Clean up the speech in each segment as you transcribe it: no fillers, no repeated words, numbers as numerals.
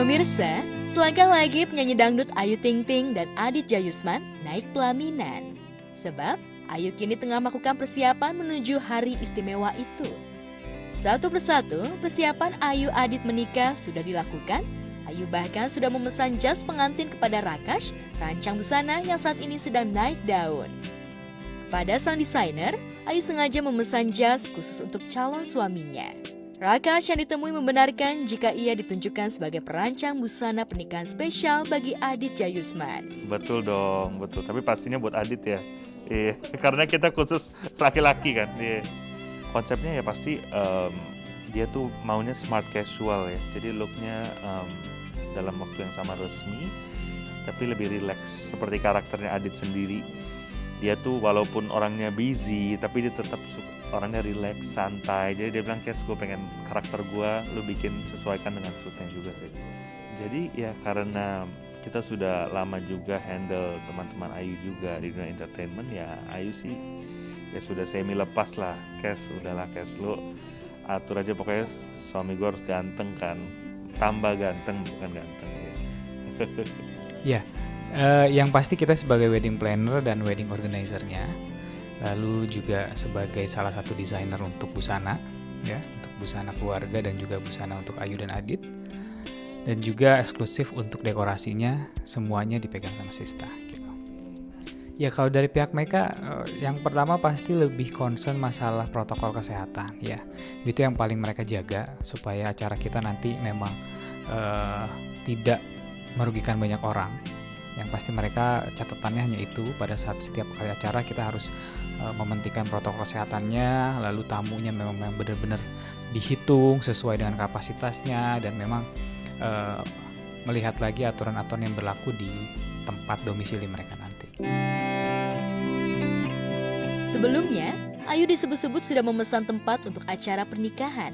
Pemirsa, selangkah lagi penyanyi dangdut Ayu Ting Ting dan Adit Jayusman naik pelaminan. Sebab Ayu kini tengah melakukan persiapan menuju hari istimewa itu. Satu persatu, persiapan Ayu Adit menikah sudah dilakukan. Ayu bahkan sudah memesan jas pengantin kepada Rakash, rancang busana yang saat ini sedang naik daun. Pada sang desainer, Ayu sengaja memesan jas khusus untuk calon suaminya. Rakash yang ditemui membenarkan jika ia ditunjukkan sebagai perancang busana pernikahan spesial bagi Adit Jayusman. Betul dong, betul. Tapi pastinya buat Adit ya. Iya, karena kita khusus laki-laki kan. Iya. Konsepnya ya pasti dia tuh maunya smart casual ya. Jadi looknya dalam waktu yang sama resmi, tapi lebih relax. Seperti karakternya Adit sendiri. Dia tuh walaupun orangnya busy, tapi dia tetap orangnya relax, santai. Jadi dia bilang, Kes, gue pengen karakter gue, lu bikin sesuaikan dengan shootnya juga sih. Jadi ya karena kita sudah lama juga handle teman-teman Ayu juga di dunia entertainment, ya Ayu sih ya sudah semi lepas lah. Kes, udahlah Kes, lu atur aja pokoknya suami gue harus ganteng kan. Tambah ganteng, bukan ganteng ya. Ya. Yang pasti kita sebagai wedding planner dan wedding organizer-nya, lalu juga sebagai salah satu desainer untuk busana, ya, untuk busana keluarga dan juga busana untuk Ayu dan Adit, dan juga eksklusif untuk dekorasinya, semuanya dipegang sama Sista. Gitu. Ya kalau dari pihak mereka, yang pertama pasti lebih concern masalah protokol kesehatan, ya, itu yang paling mereka jaga supaya acara kita nanti memang tidak merugikan banyak orang. Yang pasti mereka catatannya hanya itu, pada saat setiap kali acara kita harus mementingkan protokol kesehatannya, lalu tamunya memang benar-benar dihitung sesuai dengan kapasitasnya, dan memang melihat lagi aturan-aturan yang berlaku di tempat domisili mereka nanti. Sebelumnya, Ayu disebut-sebut sudah memesan tempat untuk acara pernikahan.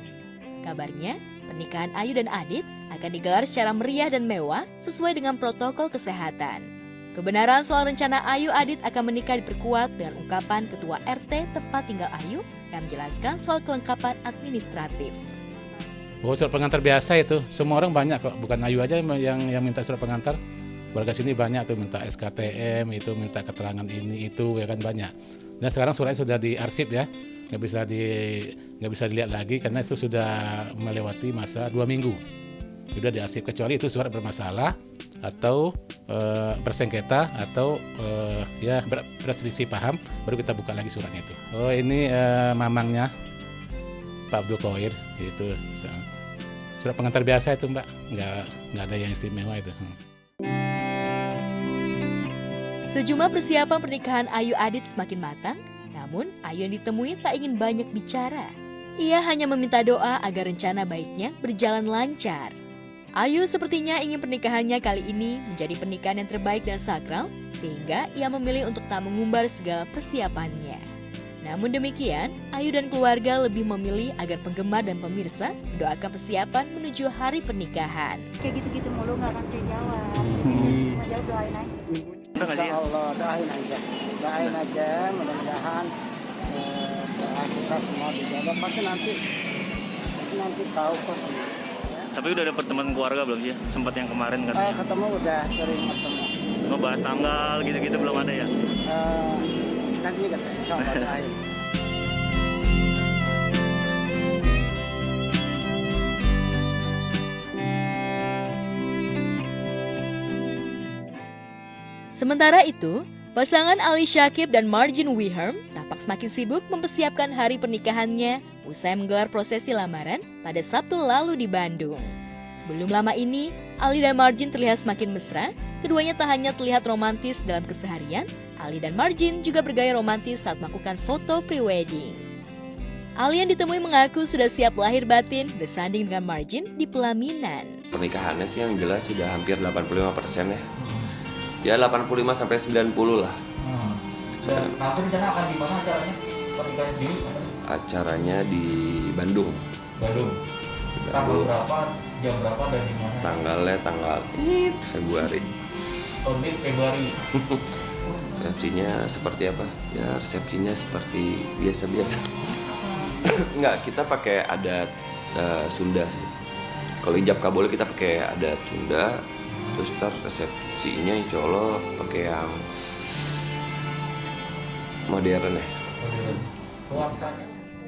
Kabarnya, pernikahan Ayu dan Adit akan digelar secara meriah dan mewah sesuai dengan protokol kesehatan. Kebenaran soal rencana Ayu Adit akan menikah diperkuat dengan ungkapan Ketua RT tempat tinggal Ayu yang menjelaskan soal kelengkapan administratif. Oh, surat pengantar biasa itu. Semua orang banyak kok, bukan Ayu aja yang minta surat pengantar. Warga sini banyak tuh minta SKTM, itu minta keterangan ini itu, ya kan banyak. Dan sekarang suratnya sudah diarsip ya. Nggak bisa dilihat lagi karena itu sudah melewati masa 2 minggu. Sudah diarsip, kecuali itu surat bermasalah atau bersengketa atau ya berselisih paham, baru kita buka lagi suratnya itu. Oh, ini mamangnya Pak Abdul Qoir, itu surat pengantar biasa itu Mbak, nggak ada yang istimewa itu. Sejumlah persiapan pernikahan Ayu Adit semakin matang, namun Ayu yang ditemui tak ingin banyak bicara. Ia hanya meminta doa agar rencana baiknya berjalan lancar. Ayu sepertinya ingin pernikahannya kali ini menjadi pernikahan yang terbaik dan sakral, sehingga ia memilih untuk tak mengumbar segala persiapannya. Namun demikian, Ayu dan keluarga lebih memilih agar penggemar dan pemirsa mendoakan persiapan menuju hari pernikahan. Kayak gitu-gitu mulu nggak akan saya jawab. Jadi saya cuma jawab doain aja. Insya Allah doain aja, mudah-mudahan doa kita semua dijawab. Pasti nanti tahu kok sih. Tapi udah dapet teman keluarga belum sih? Sempat yang kemarin katanya. Ketemu udah sering ketemu. Ngebahas tanggal gitu-gitu belum ada ya? Nanti juga insya Allah doain. Sementara itu, pasangan Ali Shakib dan Margin Wiherm tampak semakin sibuk mempersiapkan hari pernikahannya usai menggelar prosesi lamaran pada Sabtu lalu di Bandung. Belum lama ini, Ali dan Margin terlihat semakin mesra. Keduanya tak hanya terlihat romantis dalam keseharian, Ali dan Margin juga bergaya romantis saat melakukan foto pre-wedding. Ali yang ditemui mengaku sudah siap lahir batin bersanding dengan Margin di pelaminan. Pernikahannya sih yang jelas sudah hampir 85% ya. Ya 85-90 lah. Nanti rencana akan di mana acaranya? Pernikahan sendiri? Acaranya di Bandung. Tanggal berapa, jam berapa, dan di mana? Tanggalnya tanggal Februari. Februari. Resepsinya seperti apa? Ya resepsinya seperti biasa-biasa. Enggak, kita pakai adat Sunda sih. Kalau hijab kabul kita pakai adat Sunda, terus ntar resepsinya insya Allah pakai yang modern ya.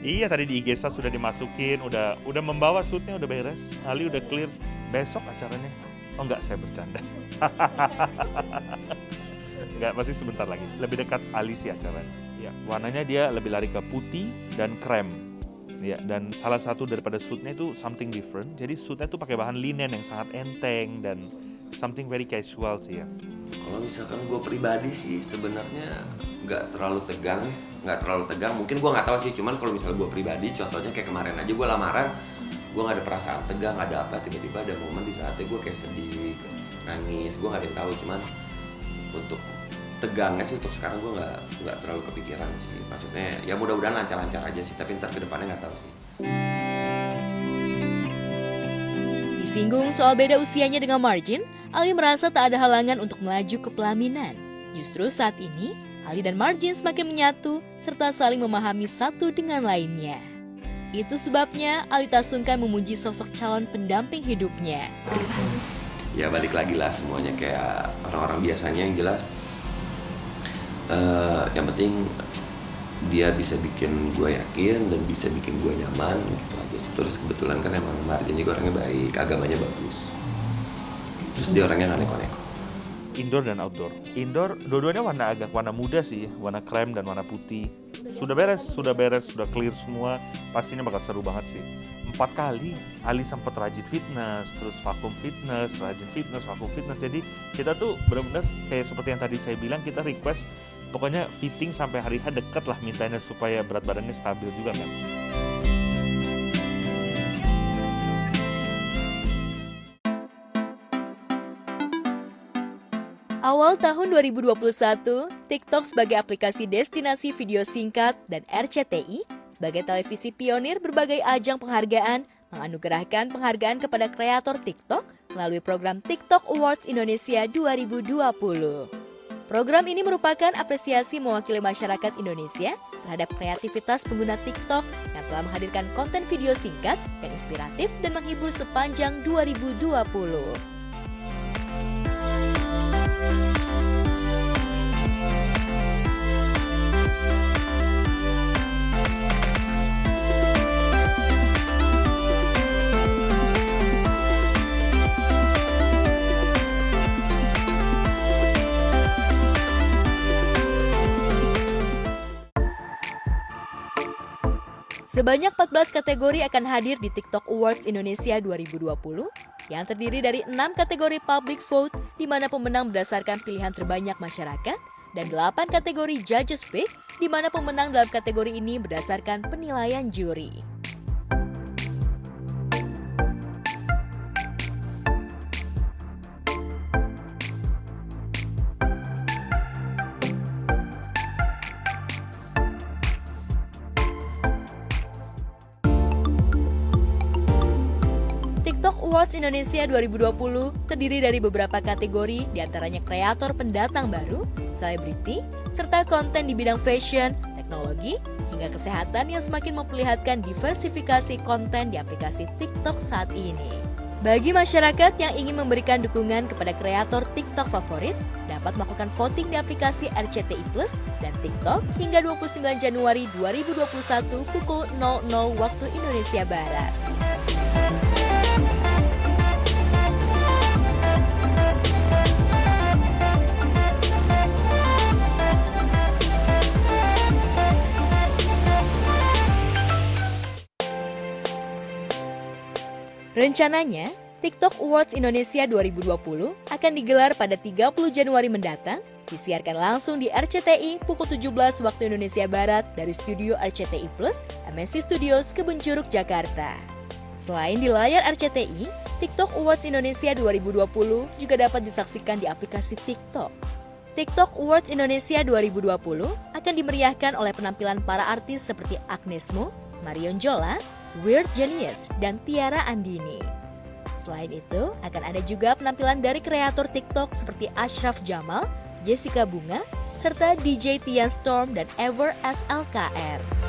Iya, tadi di IGSA sudah dimasukin, udah membawa suitnya, udah beres. Ali udah clear. Besok acaranya. Oh enggak, saya bercanda. Enggak, pasti sebentar lagi. Lebih dekat Ali sih acaranya. Ya, warnanya dia lebih lari ke putih dan krem. Ya, dan salah satu daripada suitnya itu something different. Jadi suitnya tuh pakai bahan linen yang sangat enteng dan something very casual sih ya. Kalau misalkan gue pribadi sih sebenarnya nggak terlalu tegang ya, nggak terlalu tegang. Mungkin gue nggak tahu sih, cuman kalau misalnya gue pribadi, contohnya kayak kemarin aja gue lamaran, gue nggak ada perasaan tegang, nggak ada apa, tiba-tiba ada momen di saatnya gue kayak sedih, nangis, gue nggak ada yang tahu. Cuman untuk tegangnya sih untuk sekarang gue nggak terlalu kepikiran sih. Maksudnya ya mudah-mudahan lancar-lancar aja sih, tapi ntar kedepannya nggak tahu sih. Disinggung soal beda usianya dengan Margin, Ali merasa tak ada halangan untuk melaju ke pelaminan. Justru saat ini, Ali dan Margin semakin menyatu serta saling memahami satu dengan lainnya. Itu sebabnya Ali tak sungkan memuji sosok calon pendamping hidupnya. Ya balik lagi lah semuanya kayak orang-orang biasanya yang jelas. Yang penting dia bisa bikin gue yakin dan bisa bikin gue nyaman gitu aja sih. Terus kebetulan kan emang Margin juga orangnya baik, agamanya bagus. Terus dia orangnya nggak neko-neko. Indoor dan outdoor. Indoor, dua-duanya warna muda sih, warna krem dan warna putih. Sudah beres, sudah clear semua. Pastinya bakal seru banget sih. 4 kali Ali sempat rajin fitness, terus vakum fitness, rajin fitness, vakum fitness. Jadi kita tuh benar-benar kayak seperti yang tadi saya bilang, kita request pokoknya fitting sampai hari H deket lah mintanya supaya berat badannya stabil juga kan. Awal tahun 2021, TikTok sebagai aplikasi destinasi video singkat dan RCTI sebagai televisi pionir berbagai ajang penghargaan menganugerahkan penghargaan kepada kreator TikTok melalui program TikTok Awards Indonesia 2020. Program ini merupakan apresiasi mewakili masyarakat Indonesia terhadap kreativitas pengguna TikTok yang telah menghadirkan konten video singkat yang inspiratif dan menghibur sepanjang 2020. Sebanyak 14 kategori akan hadir di TikTok Awards Indonesia 2020 yang terdiri dari 6 kategori public vote di mana pemenang berdasarkan pilihan terbanyak masyarakat dan 8 kategori judges pick di mana pemenang dalam kategori ini berdasarkan penilaian juri. TikTok Awards Indonesia 2020 terdiri dari beberapa kategori, diantaranya kreator pendatang baru, selebriti, serta konten di bidang fashion, teknologi, hingga kesehatan yang semakin memperlihatkan diversifikasi konten di aplikasi TikTok saat ini. Bagi masyarakat yang ingin memberikan dukungan kepada kreator TikTok favorit, dapat melakukan voting di aplikasi RCTI Plus dan TikTok hingga 29 Januari 2021 pukul 00 waktu Indonesia Barat. Rencananya, TikTok Awards Indonesia 2020 akan digelar pada 30 Januari mendatang, disiarkan langsung di RCTI pukul 17 waktu Indonesia Barat dari studio RCTI Plus, MSC Studios, Kebun Jeruk, Jakarta. Selain di layar RCTI, TikTok Awards Indonesia 2020 juga dapat disaksikan di aplikasi TikTok. TikTok Awards Indonesia 2020 akan dimeriahkan oleh penampilan para artis seperti Agnes Mo, Marion Jola, Weird Genius, dan Tiara Andini. Selain itu, akan ada juga penampilan dari kreator TikTok seperti Ashraf Jamal, Jessica Bunga, serta DJ Tian Storm dan Ever SLKR.